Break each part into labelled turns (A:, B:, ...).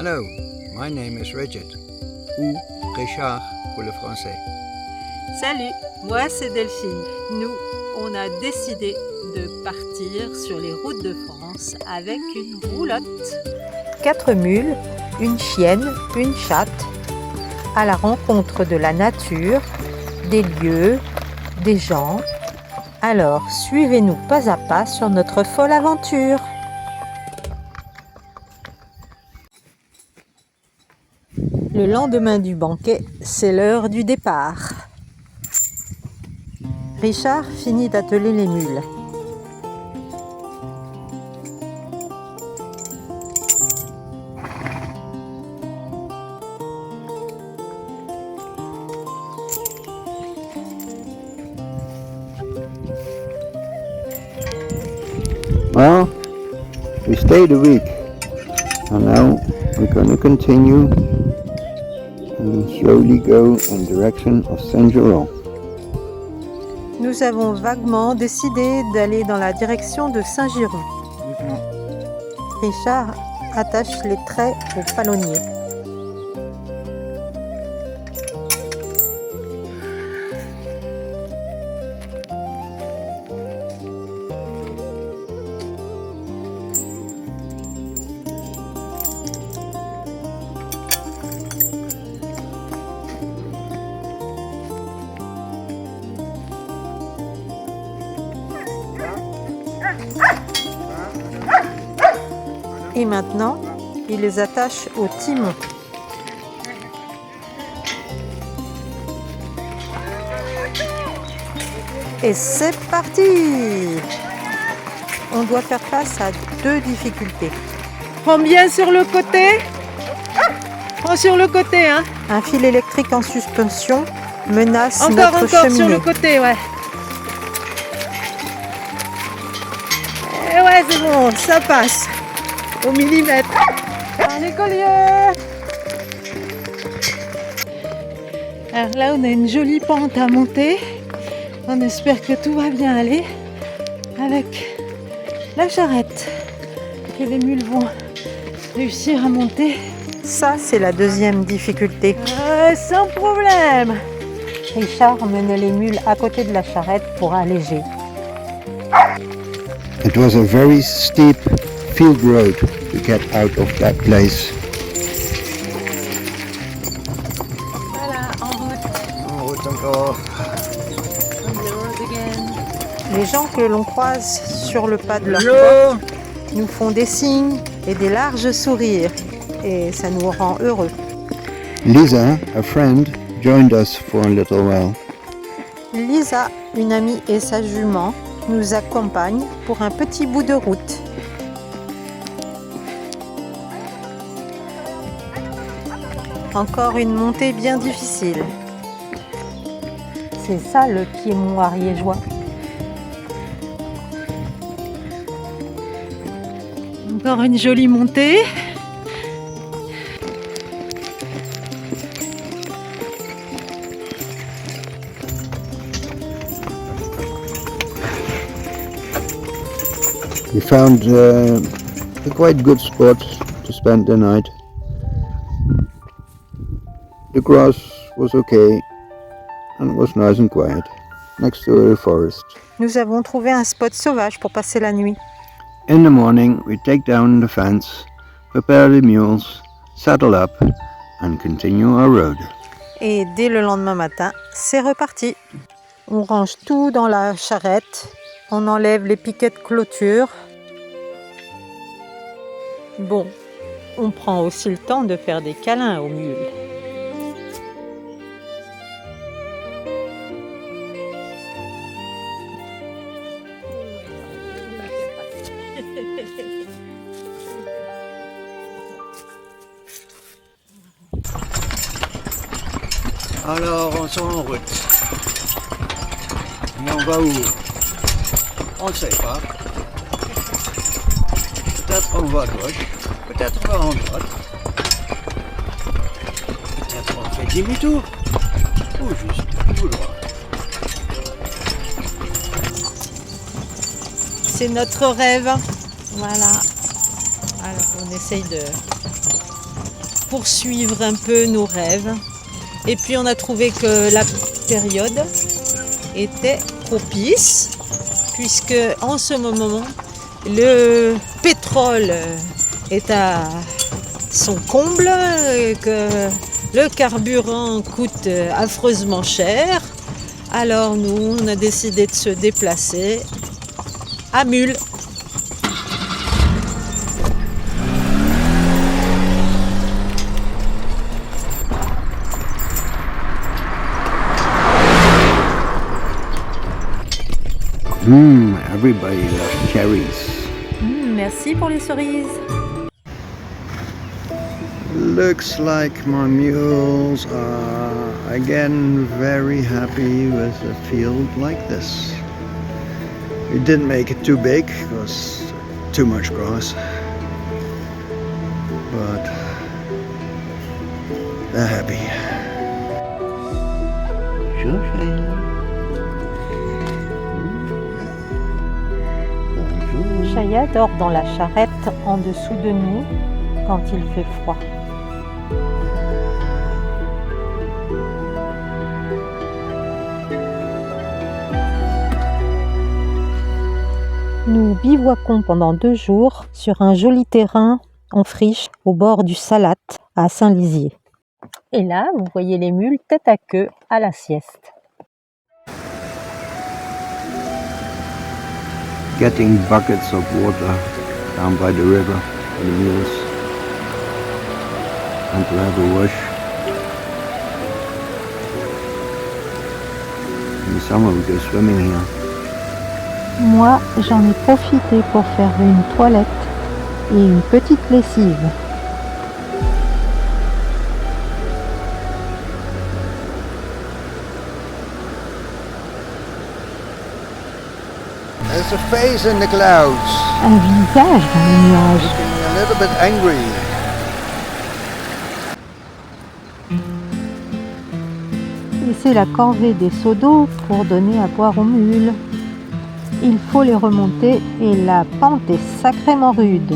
A: Hello, my name is Richard, ou Richard pour le français.
B: Salut, moi c'est Delphine. Nous, on a décidé de partir sur les routes de France avec une roulotte. 4 mules, une chienne, une chatte, à la rencontre de la nature, des lieux, des gens. Alors, suivez-nous pas à pas sur notre folle aventure. Le lendemain du banquet, c'est l'heure du départ. Richard finit d'atteler les mules.
A: Well, we stayed a week, and now we're going to continue and slowly go in direction of Saint-Geron.
B: Nous avons vaguement décidé d'aller dans la direction de Saint-Giron. Richard attache les traits au palonnier. Et maintenant, il les attache au timon. Et c'est parti! On doit faire face à 2 difficultés.
C: Prends bien sur le côté. Prends sur le côté, hein.
B: Un fil électrique en suspension menace
C: Encore
B: notre
C: sur
B: cheminée.
C: le côté, ouais. Et ouais, c'est bon, ça passe. Au millimètre. Allez, collier. Alors là, on a une jolie pente à monter. On espère que tout va bien aller avec la charrette. Que les mules vont réussir à monter.
B: Ça, c'est la 2e difficulté.
C: Sans problème.
B: Richard menait les mules à côté de la charrette pour alléger.
A: It was a very steep field road to get out of that place.
C: Voilà, en route.
A: En route encore.
C: On the road again.
B: Les gens que l'on croise sur le pas de leur porte nous font des signes et des larges sourires. Et ça nous rend heureux.
A: Lisa, a friend, joined us for a little while.
B: Lisa, une amie et sa jument, nous accompagnent pour un petit bout de route. Encore une montée bien difficile. C'est ça le piémont ariégeois.
C: Encore une jolie montée.
A: We found a quite good spot to spend the night. The grass was okay and it was nice and quiet next to a forest.
B: Nous avons trouvé un spot sauvage pour passer la nuit.
A: In the morning we take down the fence, prepare the mules, saddle up and continue our road.
B: Et dès le lendemain matin, c'est reparti. On range tout dans la charrette, on enlève les piquets de clôture. Bon, on prend aussi le temps de faire des câlins aux mules.
A: Alors on sort en route. Mais on va où? On ne sait pas. Peut-être on va à gauche, peut-être on va en droite. Peut-être on fait demi-tour. Ou juste tout droit.
B: C'est notre rêve. Voilà. Alors on essaye poursuivre un peu nos rêves. Et puis on a trouvé que la période était propice, puisque en ce moment, le pétrole est à son comble, que le carburant coûte affreusement cher. Alors nous, on a décidé de se déplacer à Mule.
A: Everybody loves cherries.
B: Merci pour les cerises.
A: Looks like my mules are again very happy with a field like this. We didn't make it too big because too much grass, but they're happy.
B: Chaya dort dans la charrette en dessous de nous quand il fait froid. Nous bivouaquons pendant 2 jours sur un joli terrain en friche au bord du Salat à Saint-Lizier. Et là, vous voyez les mules tête à queue à la sieste.
A: Getting buckets of water down by the river for the mules and to have a wash. In the summer we go swimming here.
B: Moi, j'en ai profité pour faire une toilette et une petite lessive.
A: There's a face in the clouds.
B: Un visage dans les nuages.
A: Looking a little bit angry.
B: Et c'est la corvée des seaux d'eau pour donner à boire aux mules. Il faut les remonter et la pente est sacrément rude.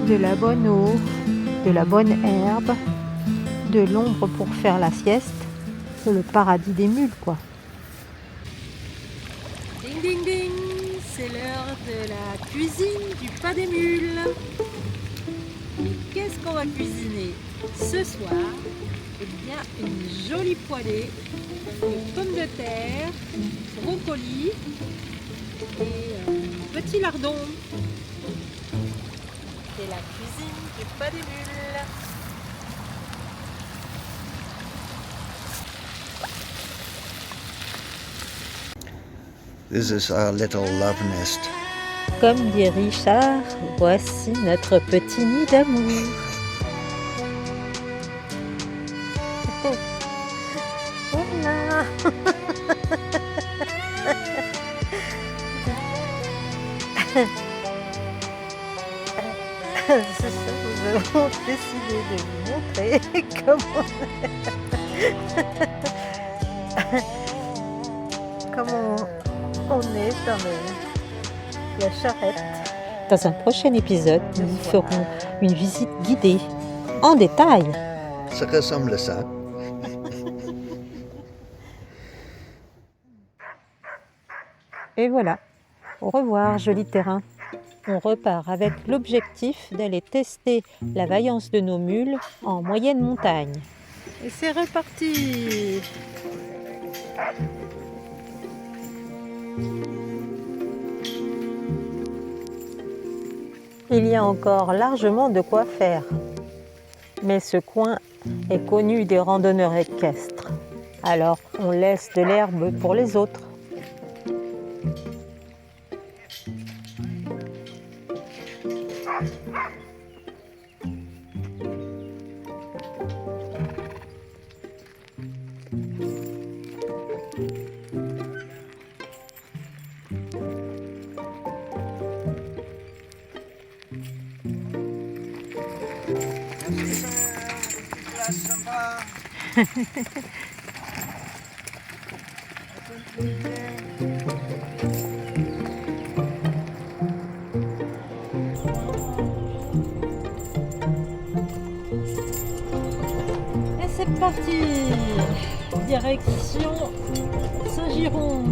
B: De la bonne eau, de la bonne herbe, de l'ombre pour faire la sieste. C'est le paradis des mules, quoi. Ding ding ding, c'est l'heure de la cuisine du pas des mules. Et qu'est-ce qu'on va cuisiner ce soir? Eh bien, une jolie poêlée de pommes de terre, brocoli et un petit lardon. C'est la cuisine du pas des mules.
A: This is our little love nest.
B: Comme dit Richard, voici notre petit nid d'amour. Voilà. Nous avons décidé de vous montrer comment on est dans la charrette. Dans un prochain épisode, nous ferons une visite guidée en détail.
A: Ça ressemble à ça.
B: Et voilà, au revoir, joli terrain. On repart avec l'objectif d'aller tester la vaillance de nos mules en moyenne montagne. Et c'est reparti! Il y a encore largement de quoi faire. Mais ce coin est connu des randonneurs équestres. Alors on laisse de l'herbe pour les autres. Et c'est parti! Direction Saint-Giron.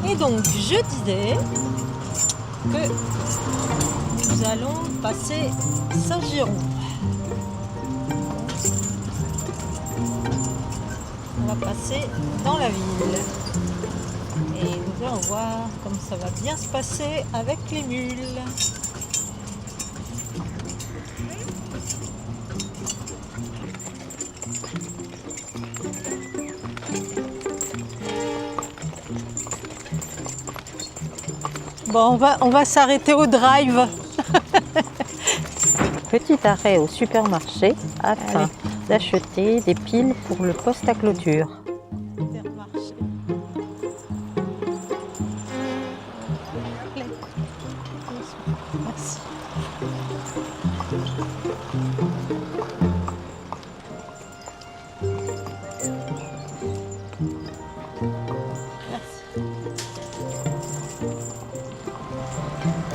B: Et donc, je disais que nous allons passer Saint-Giron. On va passer dans la ville. Et nous allons voir comme ça va bien se passer avec les mules. Bon, on va s'arrêter au drive.
D: Petit arrêt au supermarché afin d'acheter des piles pour le poste à clôture.
B: Supermarché. Merci.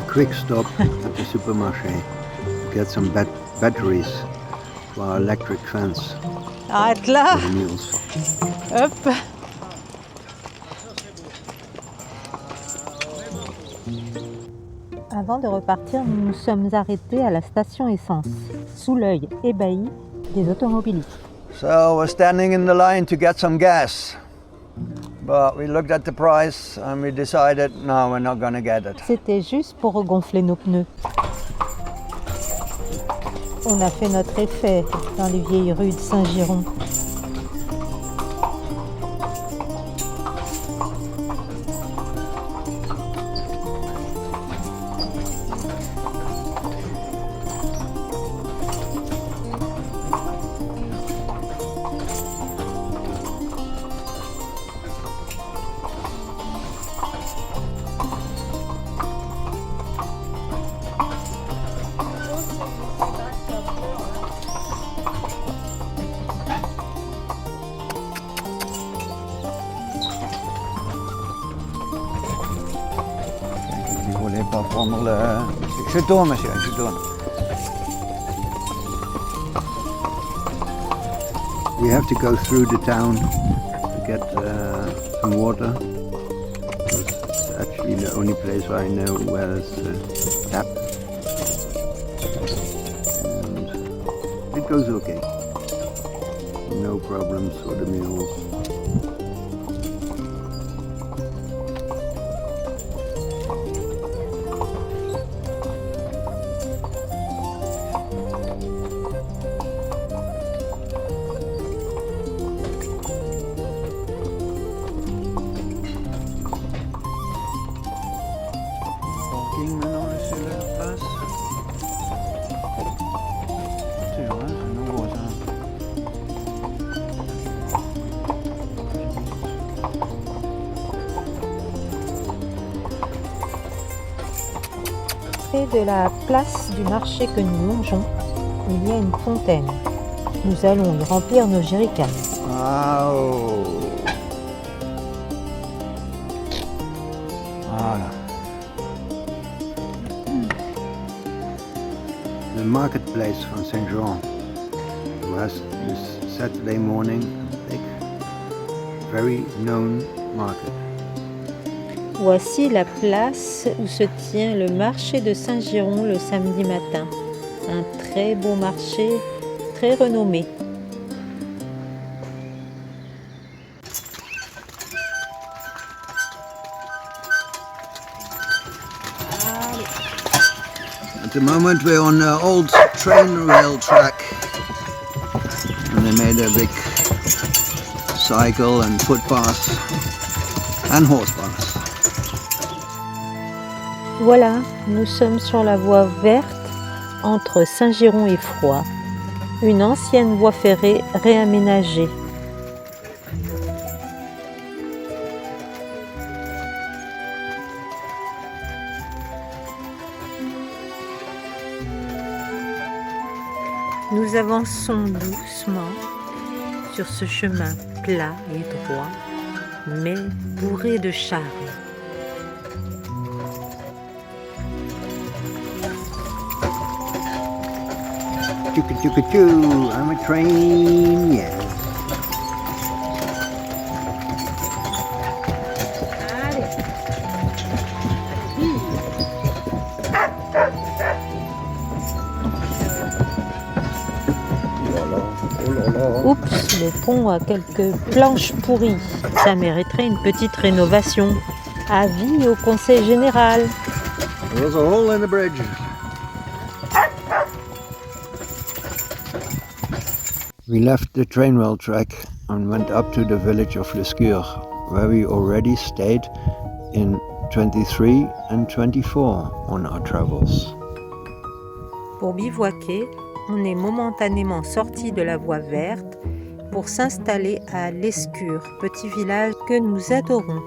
A: Quick stop at the supermarché to get some batteries for our electric fence
B: Arrête là.
A: for the mules.
B: Hop.
D: Avant de repartir, nous nous sommes arrêtés à la station essence, sous l'œil ébahi des automobilistes.
A: So we're standing in the line to get some gas. But we looked at the price and we decided, no, we're not going to get it.
D: C'était juste pour regonfler nos pneus. On a fait notre effet dans les vieilles rues de Saint-Giron.
A: Je voulais pas prendre le... Je tourne, monsieur, je tourne. We have to go through the town to get some water. It's actually the only place where I know where there's a tap. And it goes okay. No problems for the mules. Maintenant sur la place. C'est vrai, c'est nouveau ça.
D: Près de la place du marché que nous longeons, il y a une fontaine. Nous allons y remplir nos jerrycans.
A: Oh. Voilà. The marketplace from Saint-Jean was this Saturday morning a big, very known market.
D: Voici la place où se tient le marché de Saint-Giron le samedi matin. Un très beau marché, très renommé.
A: At the moment we're on the old train rail track and they made a big cycle and footpath and horse paths.
D: Voilà, nous sommes sur la voie verte entre Saint-Giron et Foix, une ancienne voie ferrée réaménagée. Nous avançons doucement sur ce chemin plat et droit, mais bourré de charme.
A: Choo-choo-choo-choo, I'm a train, yes.
D: Oups, le pont a quelques planches pourries. Ça mériterait une petite rénovation. Avis au conseil général.
A: There's a hole in the bridge. We left the train rail track and went up to the village of Lescure, where we already stayed in 23 and 24 on our travels.
D: Pour bivouaquer, on est momentanément sorti de la voie verte pour s'installer à Lescure, petit village que nous adorons.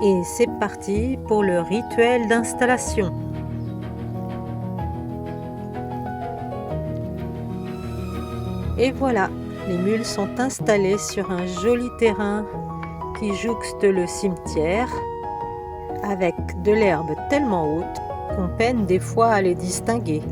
D: Et c'est parti pour le rituel d'installation. Et voilà, les mules sont installées sur un joli terrain qui jouxte le cimetière avec de l'herbe tellement haute qu'on peine des fois à les distinguer.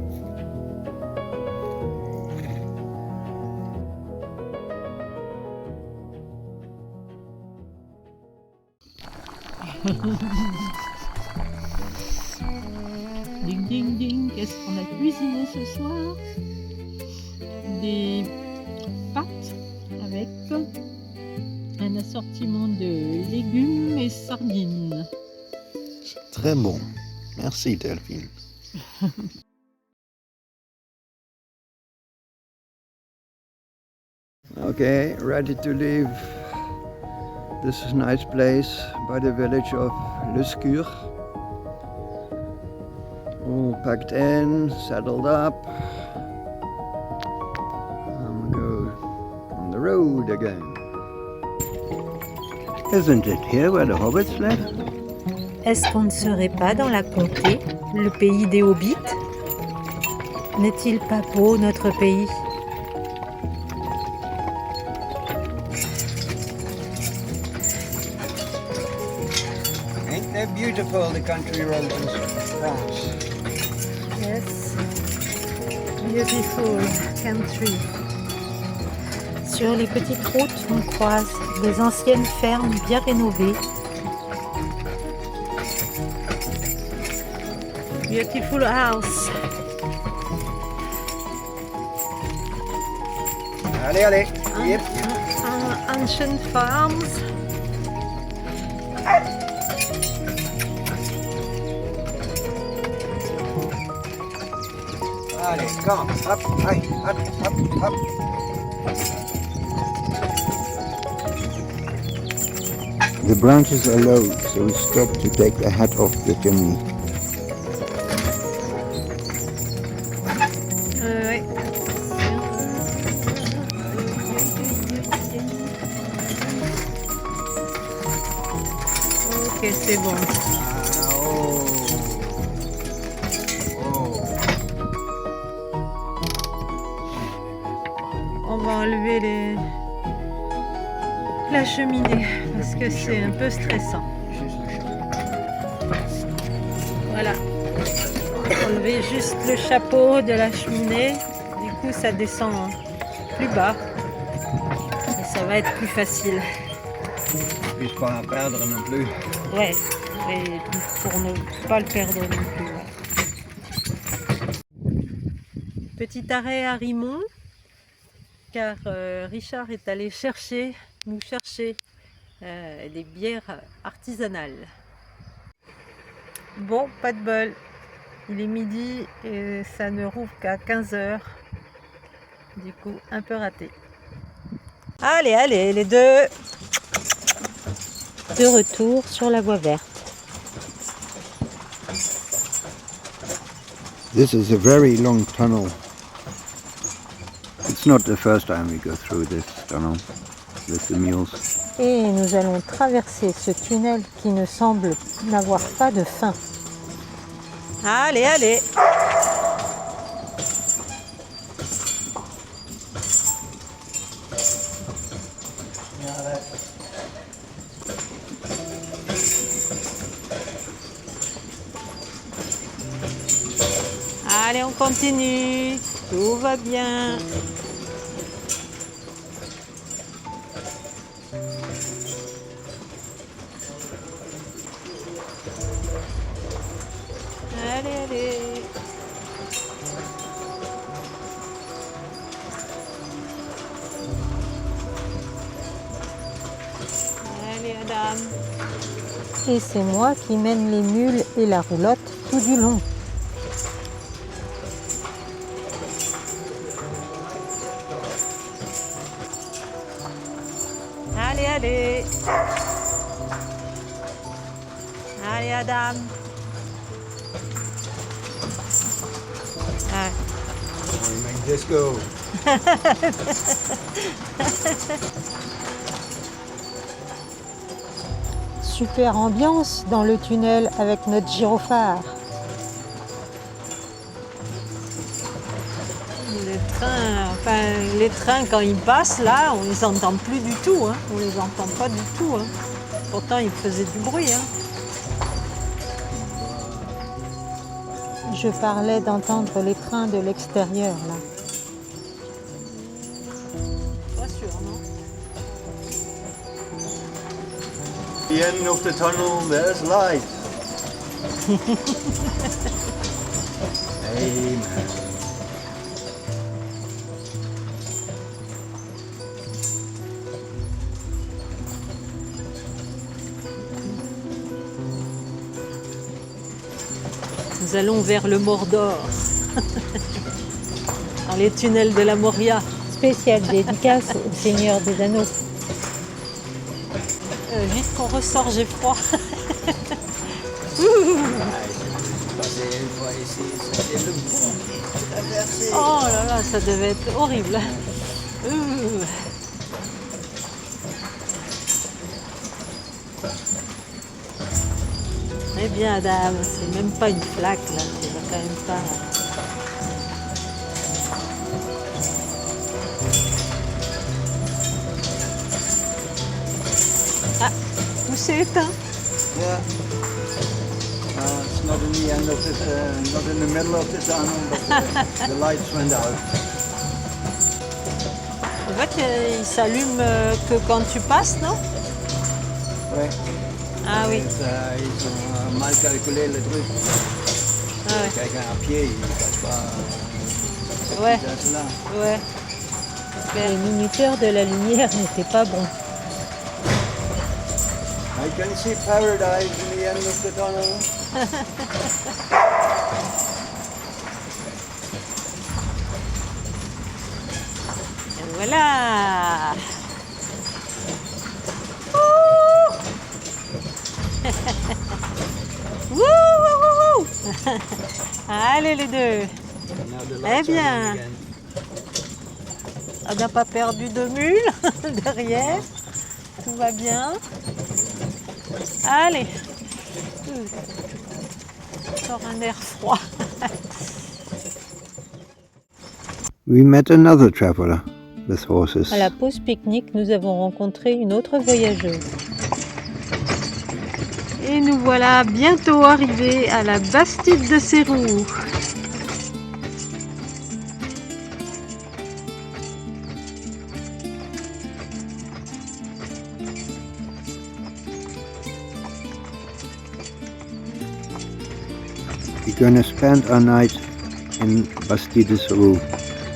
C: Ding ding ding, qu'est-ce qu'on a cuisiné ce soir? Des pâtes avec un assortiment de légumes et sardines.
A: Très bon. Merci Delphine. Okay, ready to leave this nice place by the village of Lescure. All packed in, settled up. And we go on the road again. Isn't it here where the hobbits live?
D: Est-ce qu'on ne serait pas dans la comté, le pays des hobbits? N'est-il pas beau notre pays?
A: Ain't they beautiful, the country roads in France?
D: Yes, beautiful country. Sur les petites routes, on croise des anciennes fermes bien rénovées. Beautiful house.
A: Allez, allez. Yep.
D: Ancient farms.
A: Allez, come on. Up, high, up. The branches are low, so we stop to take the hat off the chimney.
D: Ouais. Ok, c'est bon. On va enlever la cheminée parce que c'est un peu stressant. Voilà. Enlever juste le chapeau de la cheminée. Du coup, ça descend plus bas. Et ça va être plus facile.
A: Puis pas en perdre non plus.
D: Ouais. Et pour ne pas le perdre non plus. Petit arrêt à Rimont. Car Richard est allé nous chercher des bières artisanales. Bon, pas de bol. Il est midi et ça ne rouvre qu'à 15h. Du coup, un peu raté. Allez, les deux. De retour sur la voie verte.
A: This is a very long tunnel. It's not the first time we go through this tunnel with the mules.
D: Et nous allons traverser ce tunnel qui ne semble n'avoir pas de fin. Allez.
B: Allez, on continue. Tout va bien. Allez, allez. Allez, Adam.
D: Et c'est moi qui mène les mules et la roulotte tout du long.
B: Allez, allez. Allez, Adam. Ah.
A: Make this go.
D: Super ambiance dans le tunnel avec notre gyrophare.
B: Les trains, quand ils passent, là, on les entend plus du tout. Hein. On les entend pas du tout. Hein. Pourtant, ils faisaient du bruit. Hein.
D: Je parlais d'entendre les trains de l'extérieur, là.
B: Pas sûr, non?
A: The end of the tunnel, there's light. Amen.
B: Nous allons vers le Mordor, dans les tunnels de la Moria.
D: Spéciale dédicace au Seigneur des Anneaux.
B: Vite qu'on ressort, j'ai froid. Oh là là, ça devait être horrible. Eh bien, Adam, c'est même pas une flaque là, tu vas quand même pas. Ah, où c'est éteint?
A: Yeah. It's not in the end of it, not in the middle of the tunnel, but the lights went out.
B: En fait, il s'allume que quand tu passes, non?
A: Ouais.
B: Ah oui.
A: Ils ont mal calculé le truc.
B: Ah ouais.
A: Quelqu'un à pied, il ne passe pas
B: Ouais.
A: à cela.
B: Ouais.
D: Les minuteurs de la lumière n'étaient pas bons.
A: I can see paradise in the end of the tunnel.
B: Et voilà. Wouh. Wouh. Allez les deux. Eh bien, on n'a pas perdu de mule derrière. Tout va bien. Allez. Encore un air froid.
A: We met another traveler with horses.
D: À la pause pique-nique, nous avons rencontré une autre voyageuse.
B: Et nous voilà bientôt arrivés à la Bastide de Sérou.
A: We're gonna spend our night in Bastide de Sérou,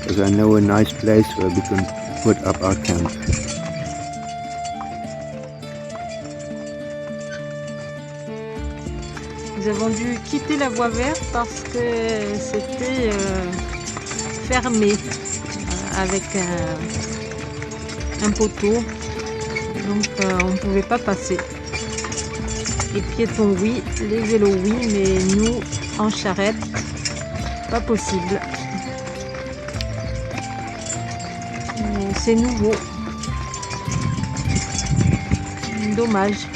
A: because I know a nice place where we can put up our camp.
B: Nous avons dû quitter la voie verte parce que c'était fermé avec un poteau, donc on ne pouvait pas passer. Les piétons oui, les vélos oui, mais nous en charrette, pas possible. C'est nouveau. Dommage.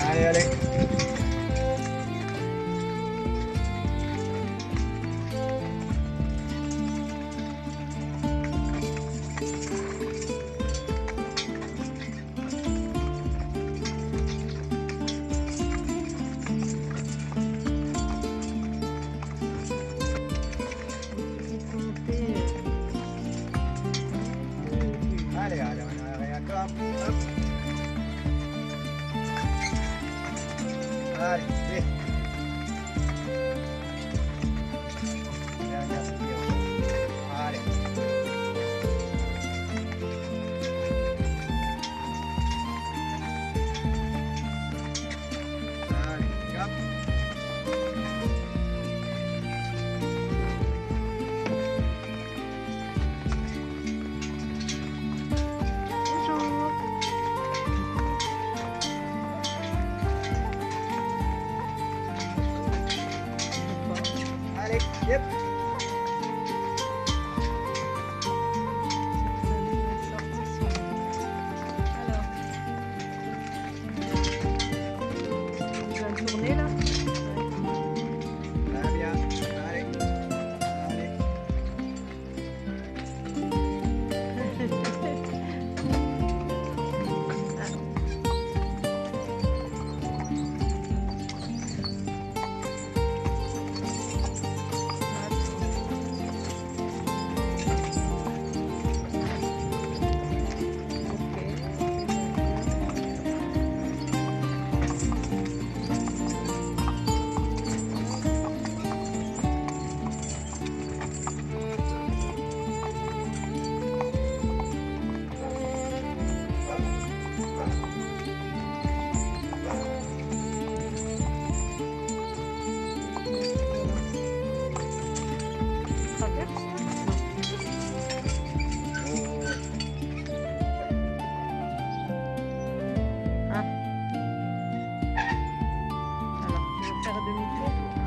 A: Allez, allez. Allez, yep.
C: La journée là.
A: Très bien. Allez. Allez.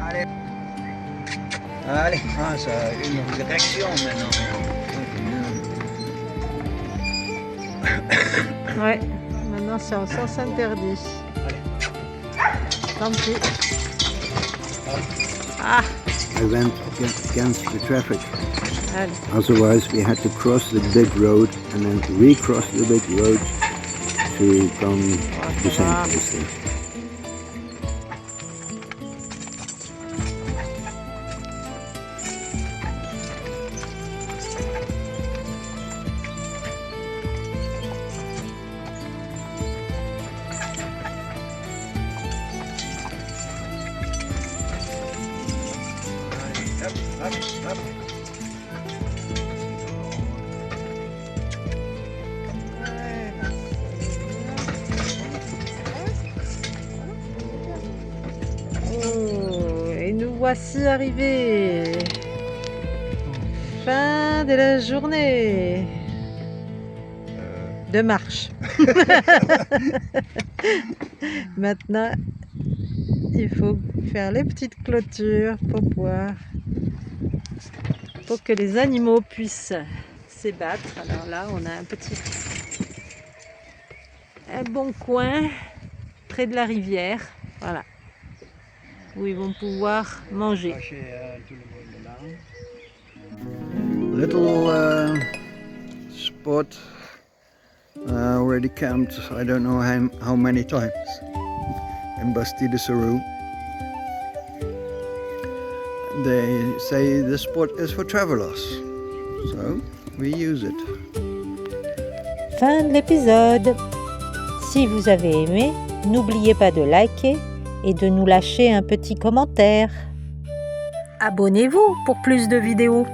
A: Allez. Allez. Ah, ça a une direction maintenant.
C: Ouais, maintenant c'est en sens interdit. Tant pis. Ah,
A: I went against the traffic.
C: allez.
A: Otherwise, we had to cross the big road and then recross the big road to come to the same place there. Up, up.
C: Oh, et nous voici arrivés. Fin de la journée de marche. Maintenant, il faut faire les petites clôtures pour que les animaux puissent s'ébattre. Alors là, on a un bon coin près de la rivière, voilà, où ils vont pouvoir manger.
A: Little spot already camped, I don't know how many times, in Bastille de Sarroux. They say the spot is for travelers, so we use it.
D: Fin de l'épisode. Si vous avez aimé, n'oubliez pas de liker et de nous lâcher un petit commentaire. Abonnez-vous pour plus de vidéos.